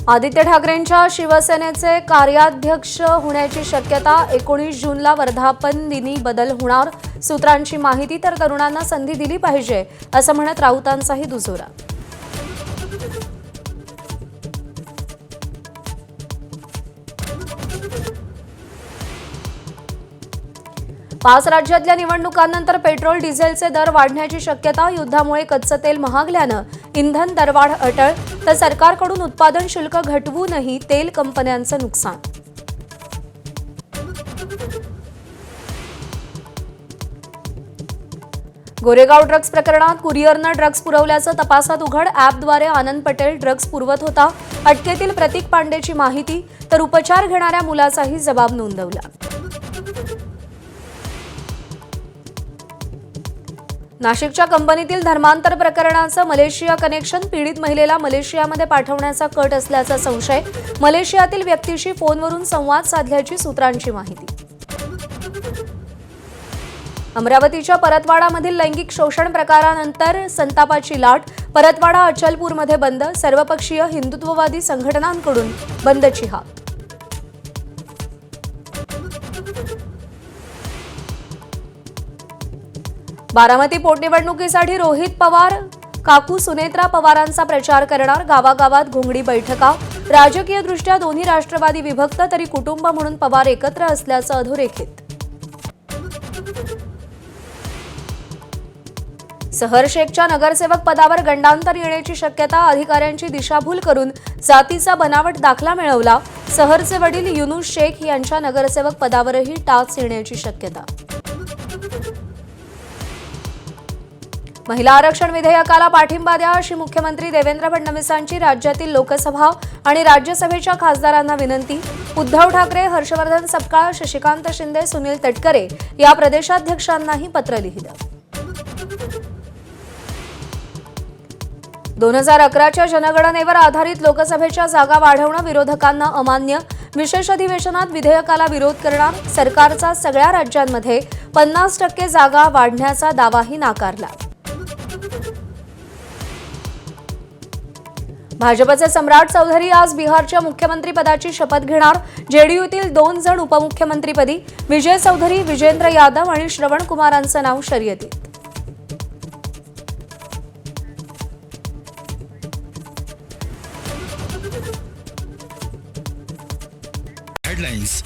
आदित्य ठाकरेंच्या शिवसेनेचे कार्याध्यक्ष होण्याची शक्यता 19 जूनला वर्धापन दिनी बदल होणार। सूत्रांची माहिती तर तरुणांना संधी दिली पाहिजे असं म्हणत राऊतांचाही दुजोरा। 5 राज्यातल्या निवडणुकांनंतर पेट्रोल डिझेलचे दर वाढण्याची शक्यता। युद्धामुळे कच्चं तेल महागल्यानं इंधन दरवाढ अटळ, तर सरकारकडून उत्पादन शुल्क घटवूनही तेल कंपन्यांचं नुकसान। गोरेगाव ड्रग्ज प्रकरणात कुरिअरनं ड्रग्ज पुरवल्याचं तपासात उघड। ॲपद्वारे आनंद पटेल ड्रग्ज पुरवत होता। अटकेतील प्रतीक पांडेची माहिती, तर उपचार घेणाऱ्या मुलाचाही जबाब नोंदवला। नाशिकच्या कंपनीतील धर्मांतर प्रकरणाचं मलेशिया कनेक्शन। पीडित महिलेला मलेशियामध्ये पाठवण्याचा कट असल्याचा संशय। मलेशियातील व्यक्तीशी फोनवरून संवाद साधल्याची सूत्रांची माहिती। अमरावतीच्या परतवाडामधील लैंगिक शोषण प्रकारानंतर संतापाची लाट। परतवाडा अचलपूरमध्ये बंद। सर्वपक्षीय हिंदुत्ववादी संघटनांकडून बंदची हाक। बारामती पोटनिवडणुकीसाठी रोहित पवार काकू सुनेत्रा पवारांचा प्रचार करणार। गावागावात घोंगडी बैठका। राजकीयदृष्ट्या दोन्ही राष्ट्रवादी विभक्त, तरी कुटुंब म्हणून पवार एकत्र असल्याचं अधोरेखित। सहर शेखच्या नगरसेवक पदावर गंडांतर येण्याची शक्यता। अधिकाऱ्यांची दिशाभूल करून जातीचा बनावट दाखला मिळवला। सहरचे वडील युनुस शेख यांच्या नगरसेवक पदावरही टाच येण्याची शक्यता। महिला आरक्षण विधेयकाला पाठिंबा द्या अशी मुख्यमंत्री देवेंद्र फडणवीसांची राज्यातील लोकसभा आणि राज्यसभेच्या खासदारांना विनंती। उद्धव ठाकरे, हर्षवर्धन सपकाळ, शशिकांत शिंदे, सुनील तटकरे या प्रदेशाध्यक्षांनाही पत्र लिहिलं। 2011च्या जनगणनेवर आधारित लोकसभेच्या जागा वाढवणं विरोधकांना अमान्य। विशेष अधिवेशनात विधेयकाला विरोध करणार। सरकारचा सगळ्या राज्यांमध्ये 50% जागा वाढण्याचा दावाही नाकारला। भाजपचे सम्राट चौधरी आज बिहारच्या मुख्यमंत्रीपदाची शपथ घेणार। जेडीयूतील 2 जण उपमुख्यमंत्रीपदी, विजय चौधरी, विजेंद्र यादव आणि श्रवण कुमारांचं नाव शर्यतीत। हेडलाइन्स